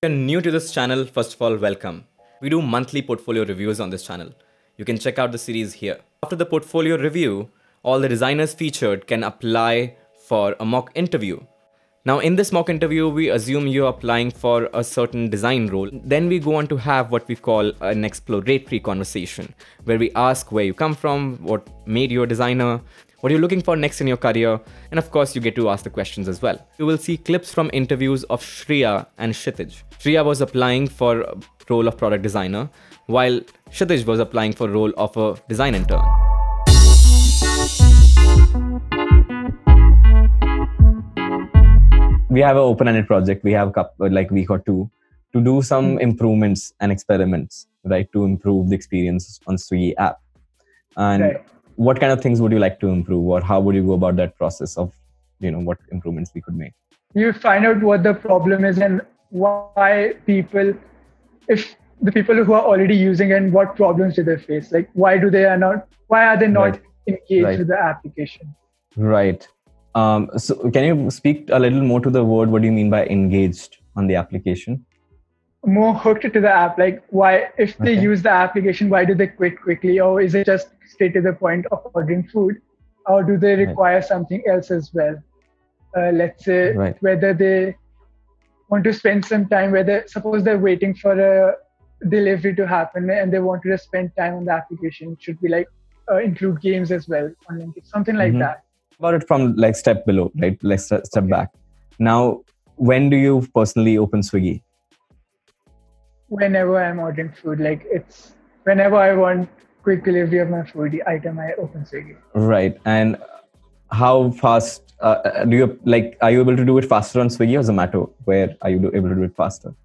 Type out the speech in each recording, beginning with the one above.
If you're new to this channel, first of all, welcome. We do monthly portfolio reviews on this channel. You can check out the series here. After the portfolio review, all the designers featured can apply for a mock interview. Now, in this mock interview, we assume you're applying for a certain design role. Then we go on to have what we call an exploratory conversation, where we ask where you come from, what made you a designer, what you're looking for next in your career, and of course, you get to ask the questions as well. You will see clips from interviews of Shriya and Kshitij. Shriya was applying for a role of product designer, while Kshitij was applying for a role of a design intern. We have an open-ended project. We have a couple, like week or two to do some improvements and experiments, right? To improve the experience on Swiggy app. And what kind of things would you like to improve, or how would you go about that process of, what improvements we could make? You find out what the problem is and why people, if the people who are already using it, and what problems do they face? Like, why are they not engaged with the application? Right. So can you speak a little more to the word? What do you mean by engaged on the application? More hooked to the app. Like, why, if they use the application, why do they quit quickly? Or is it just straight to the point of ordering food? Or do they require something else as well? Let's say whether they want to spend some time, suppose they're waiting for a delivery to happen and they want to just spend time on the application. It should be like include games as well, online games, something like that. About it from like step below, right? Let's step back. Now, when do you personally open Swiggy? Whenever I'm ordering food, like it's whenever I want quick delivery of my food item, I open Swiggy. Right. And how fast are you able to do it faster on Swiggy or Zomato? Where are you able to do it faster?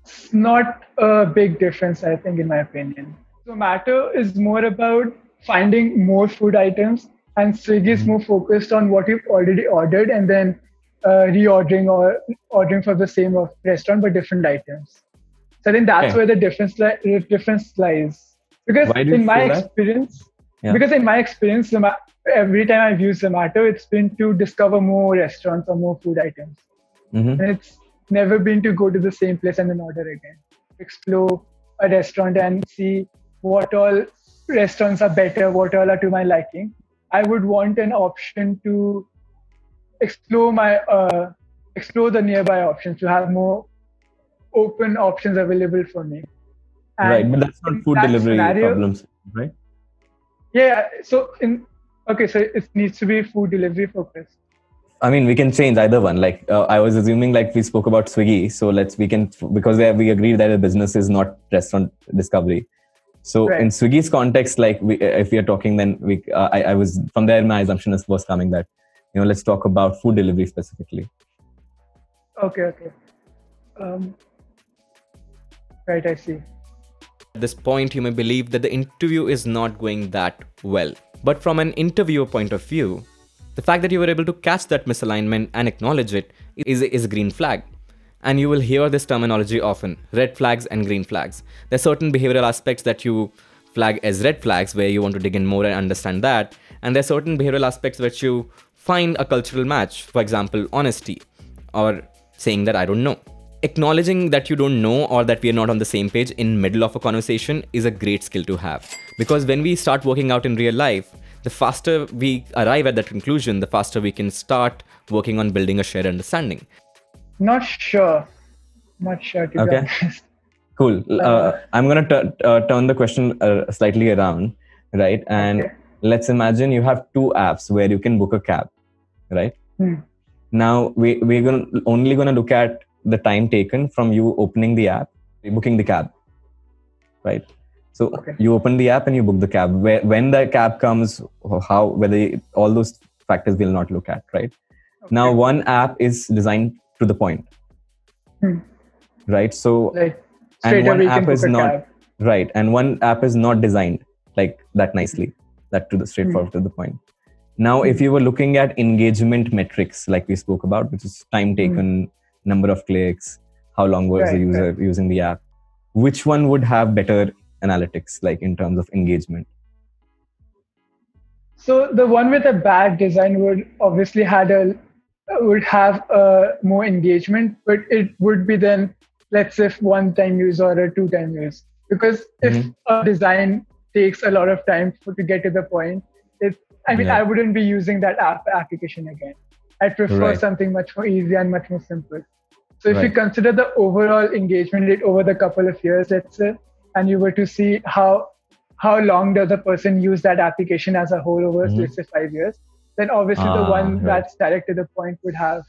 It's not a big difference, I think, in my opinion. Zomato is more about finding more food items, and Swiggy is more focused on what you've already ordered and then reordering or ordering for the same restaurant but different items. So I think that's where the difference lies. Because in my experience, every time I've used Zomato, it's been to discover more restaurants or more food items. And it's never been to go to the same place and then order again. Explore a restaurant and see what all restaurants are better, what all are to my liking. I would want an option to explore the nearby options, to have more open options available for me. And but that's not food delivery problems, right? Yeah, so it needs to be food delivery focused. I mean, we can change either one. Like I was assuming, like we spoke about Swiggy, so because we agreed that a business is not restaurant discovery. So in Swiggy's context, like if we are talking, then I was from there. My assumption was coming that let's talk about food delivery specifically. Okay. Right, I see. At this point, you may believe that the interview is not going that well. But from an interviewer point of view, the fact that you were able to catch that misalignment and acknowledge it is a green flag. And you will hear this terminology often, red flags and green flags. There are certain behavioral aspects that you flag as red flags where you want to dig in more and understand that. And there are certain behavioral aspects which you find a cultural match. For example, honesty or saying that I don't know. Acknowledging that you don't know or that we are not on the same page in middle of a conversation is a great skill to have. Because when we start working out in real life, the faster we arrive at that conclusion, the faster we can start working on building a shared understanding. Not sure to be honest. Cool. I'm going to turn the question slightly around, right? And let's imagine you have two apps where you can book a cab, right? Now, we're only going to look at the time taken from you opening the app, booking the cab, right? So you open the app and you book the cab. When the cab comes, whether all those factors we'll not look at, right? Now, one app is designed to the point, right? So, and one app is not right, and one app is not designed like that nicely, that to the straightforward to the point. Now, if you were looking at engagement metrics, like we spoke about, which is time taken, number of clicks, how long was the user using the app, which one would have better analytics, like in terms of engagement? So the one with a bad design would obviously had a would have more engagement, but it would be then, let's say, one-time use or a two-time use. Because if a design takes a lot of time to get to the point, I wouldn't be using that application again. I prefer something much more easy and much more simple. So if you consider the overall engagement rate over the couple of years, let's say, and you were to see how long does a person use that application as a whole over, let's say, 5 years, then obviously the one that's direct to the point would have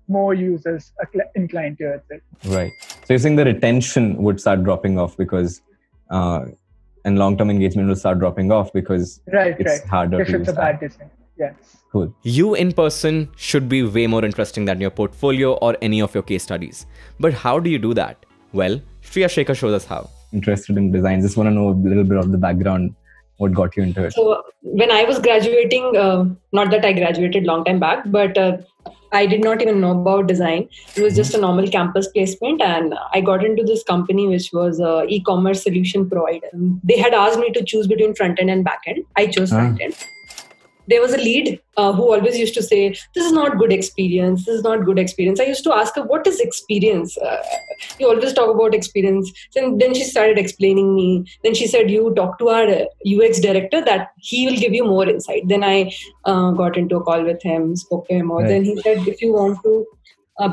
more users inclined towards it. Right. So you're saying the retention would start dropping off because, and long-term engagement will start dropping off because it's harder if to it's use a bad design. Yes. Cool. You in person should be way more interesting than your portfolio or any of your case studies. But how do you do that? Well, Shriya, Shekhar shows us how. Interested in design. Just want to know a little bit of the background. What got you into it? So when I was graduating, not that I graduated long time back, but I did not even know about design. It was just a normal campus placement, and I got into this company which was a e-commerce solution provider. They had asked me to choose between front end and back end. I chose front end. There was a lead who always used to say, this is not good experience. This is not good experience. I used to ask her, what is experience? You always talk about experience. And then she started explaining me. Then she said, you talk to our UX director that he will give you more insight. Then I got into a call with him, spoke to him more. Then he said, if you want to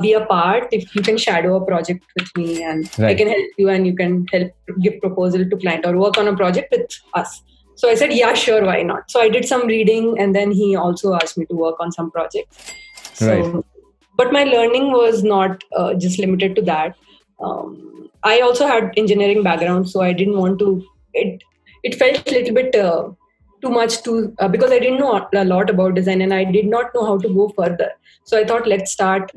be a part, if you can shadow a project with me and I can help you and you can help give proposal to client or work on a project with us. So I said, yeah, sure, why not? So I did some reading and then he also asked me to work on some projects. So, but my learning was not just limited to that. I also had engineering background, so I didn't want to, it felt a little bit too much because I didn't know a lot about design and I did not know how to go further. So I thought, let's start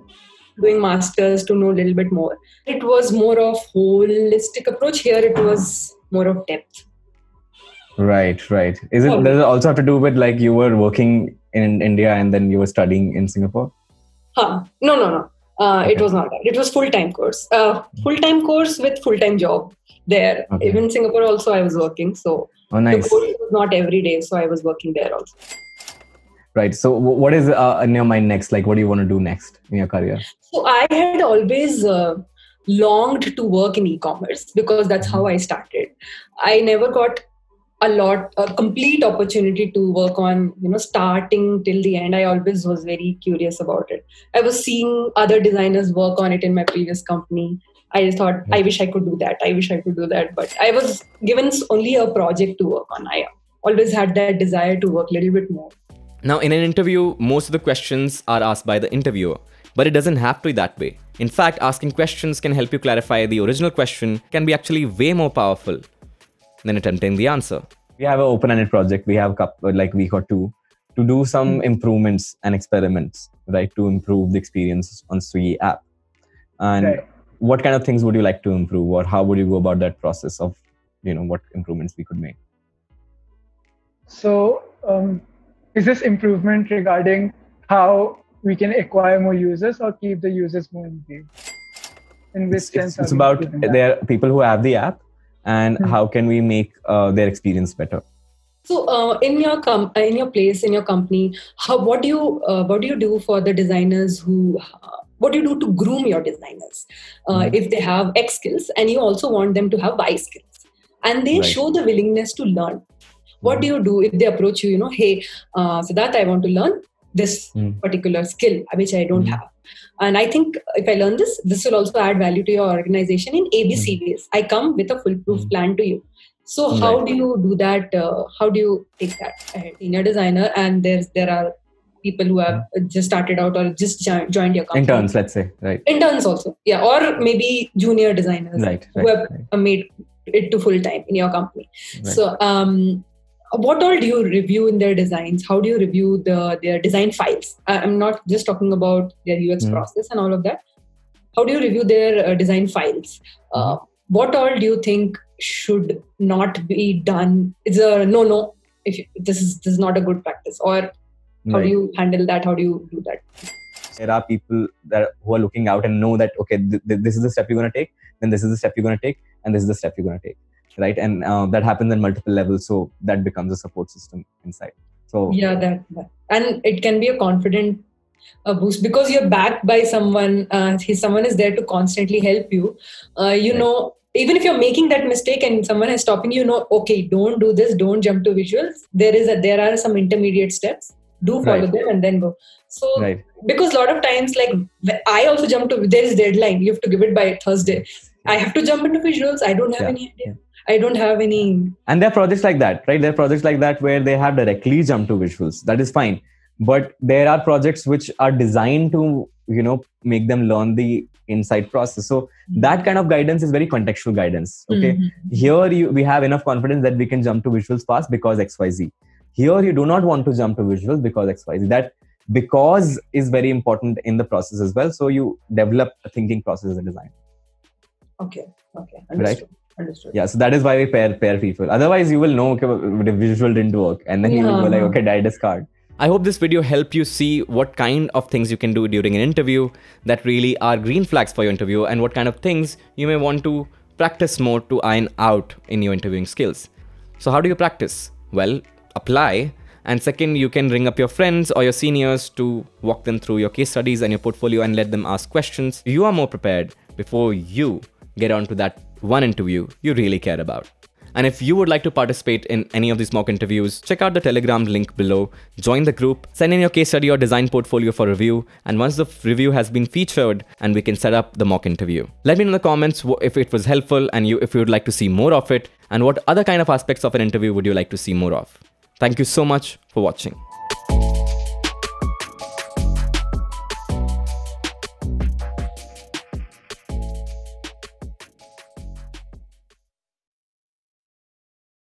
doing masters to know a little bit more. It was more of holistic approach. Here it was more of depth. Right. Does it also have to do with like you were working in India and then you were studying in Singapore? No. It was not that. It was full-time course. Full-time course with full-time job there. Okay. Even in Singapore also I was working. So nice. The course was not every day. So I was working there also. Right. So what is in your mind next? Like what do you want to do next in your career? So I had always longed to work in e-commerce because that's how I started. I never got a complete opportunity to work on, starting till the end. I always was very curious about it. I was seeing other designers work on it in my previous company. I thought, I wish I could do that. But I was given only a project to work on. I always had that desire to work a little bit more. Now, in an interview, most of the questions are asked by the interviewer, but it doesn't have to be that way. In fact, asking questions can help you clarify the original question, can be actually way more powerful than attempting the answer. We have an open-ended project. We have like week or two to do some improvements and experiments, right? To improve the experience on Swiggy app. And what kind of things would you like to improve, or how would you go about that process of, what improvements we could make? So, is this improvement regarding how we can acquire more users or keep the users more engaged? In which sense? It's about there are people who have the app. And how can we make their experience better? So, in your place, in your company, what do you do for the designers what do you do to groom your designers? If they have X skills and you also want them to have Y skills, and they show the willingness to learn. What do you do if they approach you? Hey, Siddharth, I want to learn this particular skill which I don't have. And I think if I learn this will also add value to your organization in ABC ways. I come with a foolproof plan to you. So how do you do that? How do you take that ahead? Senior designer, and there are people who have just started out or just joined your company. Interns, let's say, right? Interns also, yeah, or maybe junior designers who have made it to full time in your company. Right. So what all do you review in their designs? How do you review their design files? I'm not just talking about their UX process and all of that. How do you review their design files? What all do you think should not be done? It's a no. If this is not a good practice, or how do you handle that? How do you do that? There are people who are looking out and know that okay, this is the step you're going to take, then this is the step you're going to take, and this is the step you're going to take. Right, and that happens in multiple levels, so that becomes a support system inside. So yeah, that and it can be a confident a boost because you're backed by someone. Someone is there to constantly help you. Even if you're making that mistake and someone is stopping you, okay, don't do this, don't jump to visuals. There are some intermediate steps. Do follow them and then go. So because a lot of times, like I also jump to, there is deadline. You have to give it by Thursday. I have to jump into visuals. I don't have any idea. I don't have any. And there are projects like that, right? There are projects like that where they have directly jumped to visuals. That is fine. But there are projects which are designed to, make them learn the inside process. So that kind of guidance is very contextual guidance. Okay. Here we have enough confidence that we can jump to visuals fast because XYZ. Here you do not want to jump to visuals because XYZ. That because is very important in the process as well. So you develop a thinking process as a design. Okay. Understood. Right? Understood. Yeah, so that is why we pair people. Otherwise, you will know, okay, the visual didn't work. And then you will go like, okay, I discard. I hope this video helped you see what kind of things you can do during an interview that really are green flags for your interview and what kind of things you may want to practice more to iron out in your interviewing skills. So how do you practice? Well, apply. And second, you can ring up your friends or your seniors to walk them through your case studies and your portfolio and let them ask questions. You are more prepared before you get on to that one interview you really care about. And if you would like to participate in any of these mock interviews, check out the Telegram link below, join the group, send in your case study or design portfolio for review, and once the review has been featured, and we can set up the mock interview. Let me know in the comments if it was helpful and if you would like to see more of it, and what other kind of aspects of an interview would you like to see more of. Thank you so much for watching.